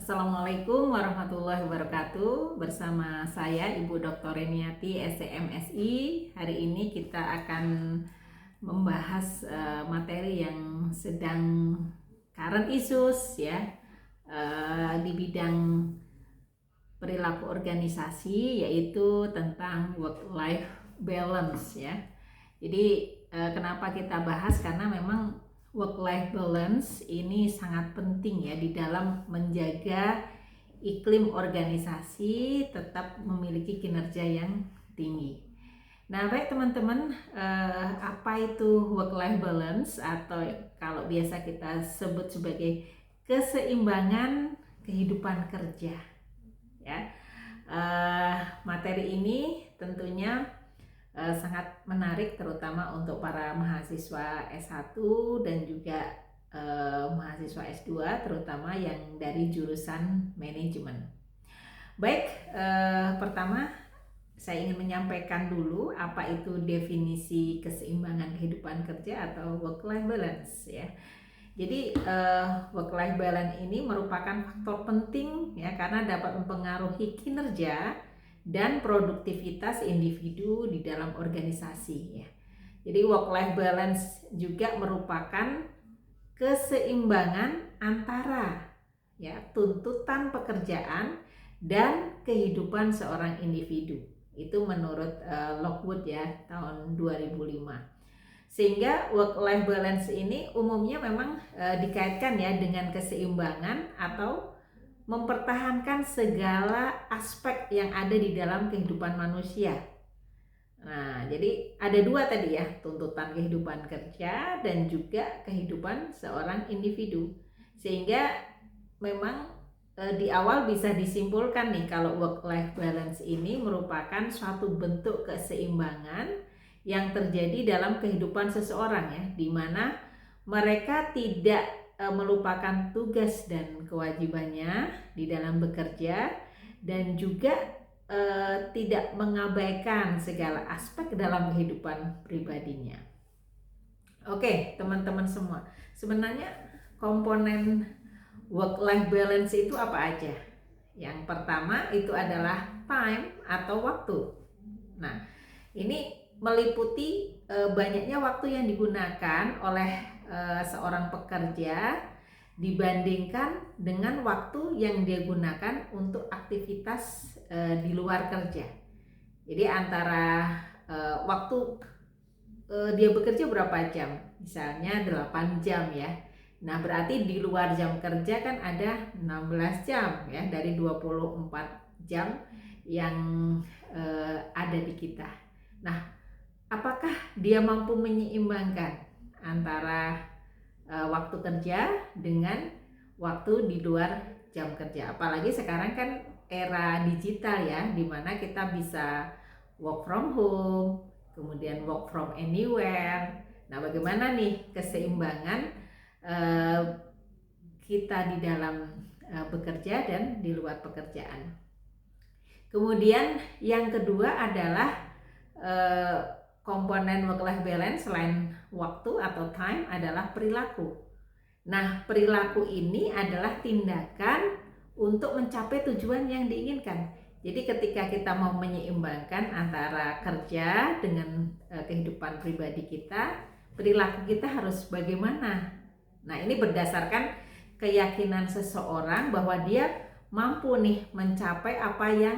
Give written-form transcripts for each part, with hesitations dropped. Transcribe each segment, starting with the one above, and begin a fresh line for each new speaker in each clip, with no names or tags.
Assalamualaikum warahmatullahi wabarakatuh. Bersama saya Ibu Dr. Reniati SCMSI. Hari ini kita akan membahas materi yang sedang current issues ya, di bidang perilaku organisasi, yaitu tentang work-life balance ya. Jadi kenapa kita bahas, karena memang work-life balance ini sangat penting ya di dalam menjaga iklim organisasi tetap memiliki kinerja yang tinggi. Nah, baik teman-teman, apa itu work-life balance atau kalau biasa kita sebut sebagai keseimbangan kehidupan kerja ya. Materi ini tentunya sangat menarik, terutama untuk para mahasiswa S1 dan juga mahasiswa S2, terutama yang dari jurusan manajemen. Baik, pertama saya ingin menyampaikan dulu apa itu definisi keseimbangan kehidupan kerja atau work-life balance ya. Jadi work-life balance ini merupakan faktor penting ya, karena dapat mempengaruhi kinerja dan produktivitas individu di dalam organisasi ya. Jadi work-life balance juga merupakan keseimbangan antara ya tuntutan pekerjaan dan kehidupan seorang individu. Itu menurut Lockwood ya, tahun 2005. Sehingga work-life balance ini umumnya memang dikaitkan ya dengan keseimbangan atau mempertahankan segala aspek yang ada di dalam kehidupan manusia. Nah, jadi ada dua tadi ya, tuntutan kehidupan kerja dan juga kehidupan seorang individu. Sehingga memang di awal bisa disimpulkan nih, kalau work-life balance ini merupakan suatu bentuk keseimbangan yang terjadi dalam kehidupan seseorang ya, di mana mereka tidak melupakan tugas dan kewajibannya di dalam bekerja dan juga tidak mengabaikan segala aspek dalam kehidupan pribadinya. Oke, teman-teman semua, sebenarnya komponen work-life balance itu apa aja? Yang pertama itu adalah time atau waktu. Nah, ini meliputi banyaknya waktu yang digunakan oleh seorang pekerja dibandingkan dengan waktu yang dia gunakan untuk aktivitas di luar kerja. Jadi antara waktu dia bekerja berapa jam, misalnya 8 jam ya. Nah, berarti di luar jam kerja kan ada 16 jam ya, dari 24 jam yang ada di kita. Nah, apakah dia mampu menyeimbangkan antara waktu kerja dengan waktu di luar jam kerja? Apalagi sekarang kan era digital ya, dimana kita bisa work from home, kemudian work from anywhere. Nah, bagaimana nih keseimbangan kita di dalam bekerja dan di luar pekerjaan? Kemudian yang kedua adalah komponen work-life balance selain waktu atau time adalah perilaku. Nah, perilaku ini adalah tindakan untuk mencapai tujuan yang diinginkan. Jadi ketika kita mau menyeimbangkan antara kerja dengan kehidupan pribadi kita, perilaku kita harus bagaimana? Nah, ini berdasarkan keyakinan seseorang bahwa dia mampu nih mencapai apa yang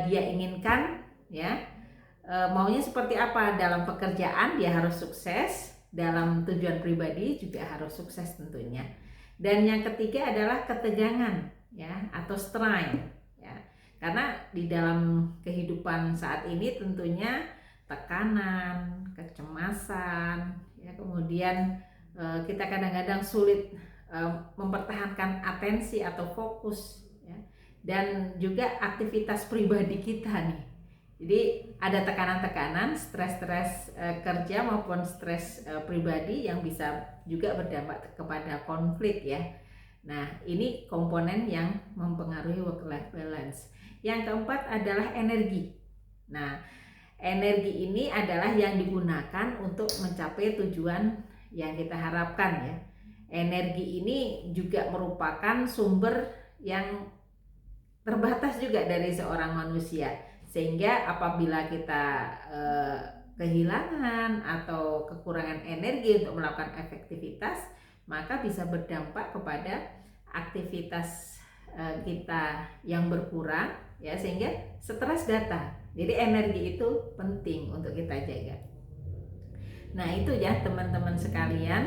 dia inginkan ya. Maunya seperti apa dalam pekerjaan, dia harus sukses, dalam tujuan pribadi juga harus sukses tentunya. Dan yang ketiga adalah ketegangan ya, atau strain ya. Karena di dalam kehidupan saat ini tentunya tekanan, kecemasan ya, kemudian kita kadang-kadang sulit mempertahankan atensi atau fokus ya, dan juga aktivitas pribadi kita nih. Jadi ada tekanan-tekanan, stres-stres kerja maupun stres pribadi yang bisa juga berdampak kepada konflik ya. Nah, ini komponen yang mempengaruhi work-life balance. Yang keempat adalah energi. Nah, energi ini adalah yang digunakan untuk mencapai tujuan yang kita harapkan ya. Energi ini juga merupakan sumber yang terbatas juga dari seorang manusia, sehingga apabila kita kehilangan atau kekurangan energi untuk melakukan efektivitas, maka bisa berdampak kepada aktivitas kita yang berkurang ya, sehingga stres datang. Jadi energi itu penting untuk kita jaga. Nah itu ya teman-teman sekalian,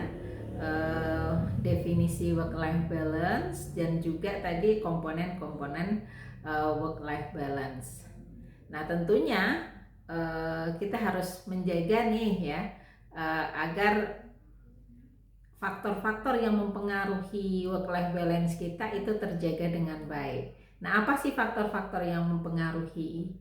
definisi work life balance dan juga tadi komponen-komponen work life balance. Nah tentunya kita harus menjaga nih ya, agar faktor-faktor yang mempengaruhi work-life balance kita itu terjaga dengan baik. Nah, apa sih faktor-faktor yang mempengaruhi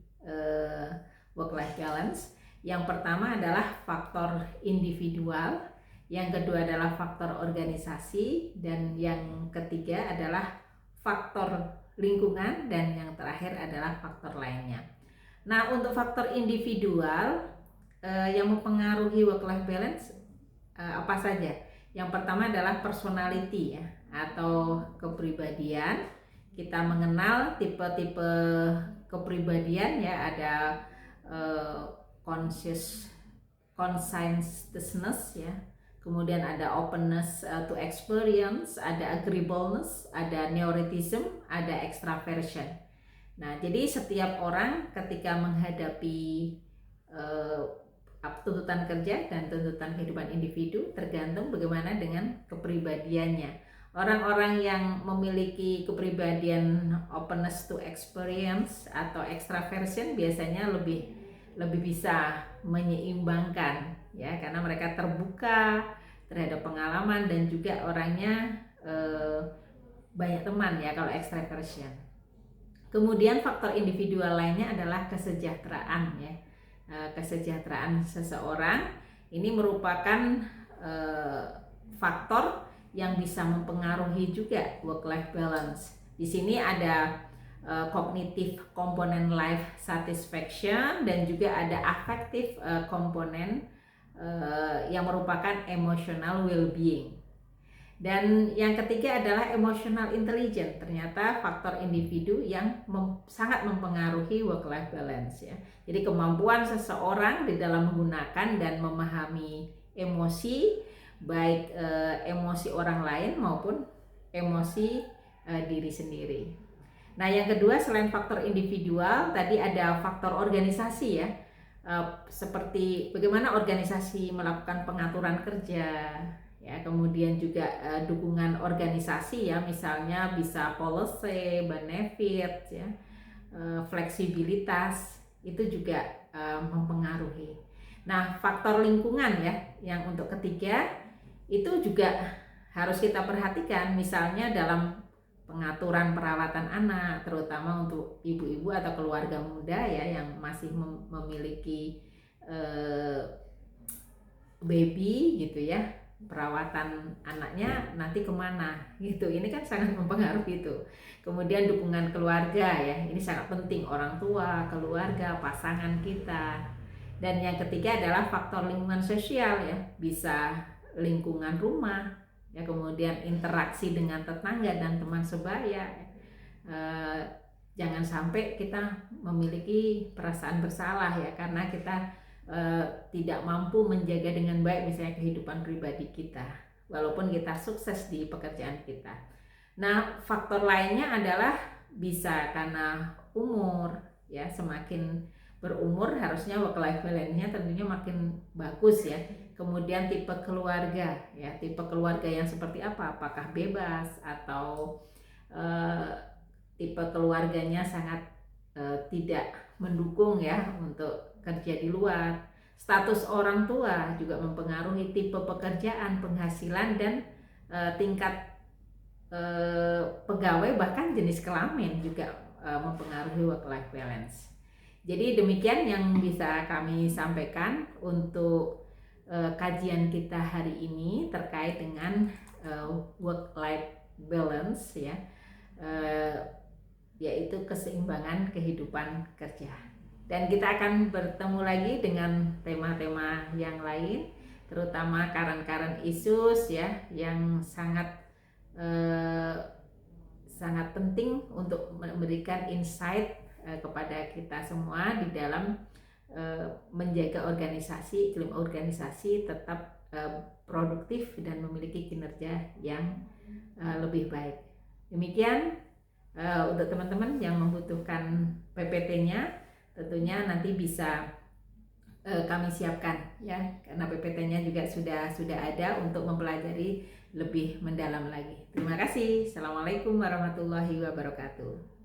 work-life balance? Yang pertama adalah faktor individual, yang kedua adalah faktor organisasi, dan yang ketiga adalah faktor lingkungan, dan yang terakhir adalah faktor lainnya. Nah, untuk faktor individual yang mempengaruhi work-life balance apa saja? Yang pertama adalah personality ya, atau kepribadian. Kita mengenal tipe-tipe kepribadian ya, ada conscientiousness ya, kemudian ada openness to experience, ada agreeableness, ada neuroticism, ada extraversion. Nah, jadi setiap orang ketika menghadapi tuntutan kerja dan tuntutan kehidupan individu tergantung bagaimana dengan kepribadiannya. Orang-orang yang memiliki kepribadian openness to experience atau extraversion biasanya lebih bisa menyeimbangkan ya, karena mereka terbuka terhadap pengalaman dan juga orangnya banyak teman ya kalau extraversion. Kemudian faktor individual lainnya adalah kesejahteraan ya. Kesejahteraan seseorang ini merupakan faktor yang bisa mempengaruhi juga work-life balance. Di sini ada cognitive komponen life satisfaction dan juga ada affective komponen yang merupakan emotional well-being. Dan yang ketiga adalah emotional intelligence. Ternyata faktor individu yang sangat mempengaruhi work-life balance ya. Jadi kemampuan seseorang di dalam menggunakan dan memahami emosi, baik emosi orang lain maupun emosi diri sendiri. Nah yang kedua selain faktor individual, tadi ada faktor organisasi ya. Seperti bagaimana organisasi melakukan pengaturan kerja, ya, kemudian juga dukungan organisasi ya, misalnya bisa policy, benefit ya, fleksibilitas itu juga mempengaruhi. Nah, faktor lingkungan ya, yang untuk ketiga itu juga harus kita perhatikan, misalnya dalam pengaturan perawatan anak, terutama untuk ibu-ibu atau keluarga muda ya yang masih memiliki baby gitu ya, perawatan anaknya nanti kemana gitu, ini kan sangat mempengaruhi itu. Kemudian dukungan keluarga ya, ini sangat penting, orang tua, keluarga, pasangan kita. Dan yang ketiga adalah faktor lingkungan sosial ya, bisa lingkungan rumah ya, kemudian interaksi dengan tetangga dan teman sebaya. Jangan sampai kita memiliki perasaan bersalah ya karena kita tidak mampu menjaga dengan baik misalnya kehidupan pribadi kita walaupun kita sukses di pekerjaan kita. Nah, faktor lainnya adalah bisa karena umur ya, semakin berumur harusnya work life balance-nya tentunya makin bagus ya. Kemudian tipe keluarga ya, tipe keluarga yang seperti apa, apakah bebas atau tipe keluarganya sangat tidak mendukung ya untuk kerja di luar. Status orang tua juga mempengaruhi tipe pekerjaan, penghasilan, dan tingkat pegawai, bahkan jenis kelamin juga mempengaruhi work life balance. Jadi demikian yang bisa kami sampaikan untuk kajian kita hari ini terkait dengan work life balance ya, yaitu keseimbangan kehidupan kerja. Dan kita akan bertemu lagi dengan tema-tema yang lain, terutama current issues ya, yang sangat sangat penting untuk memberikan insight kepada kita semua di dalam menjaga organisasi, iklim organisasi tetap produktif dan memiliki kinerja yang lebih baik. Demikian untuk teman-teman yang membutuhkan PPT-nya, tentunya nanti bisa kami siapkan ya, karena PPT-nya juga sudah ada untuk mempelajari lebih mendalam lagi. Terima kasih. Assalamualaikum warahmatullahi wabarakatuh.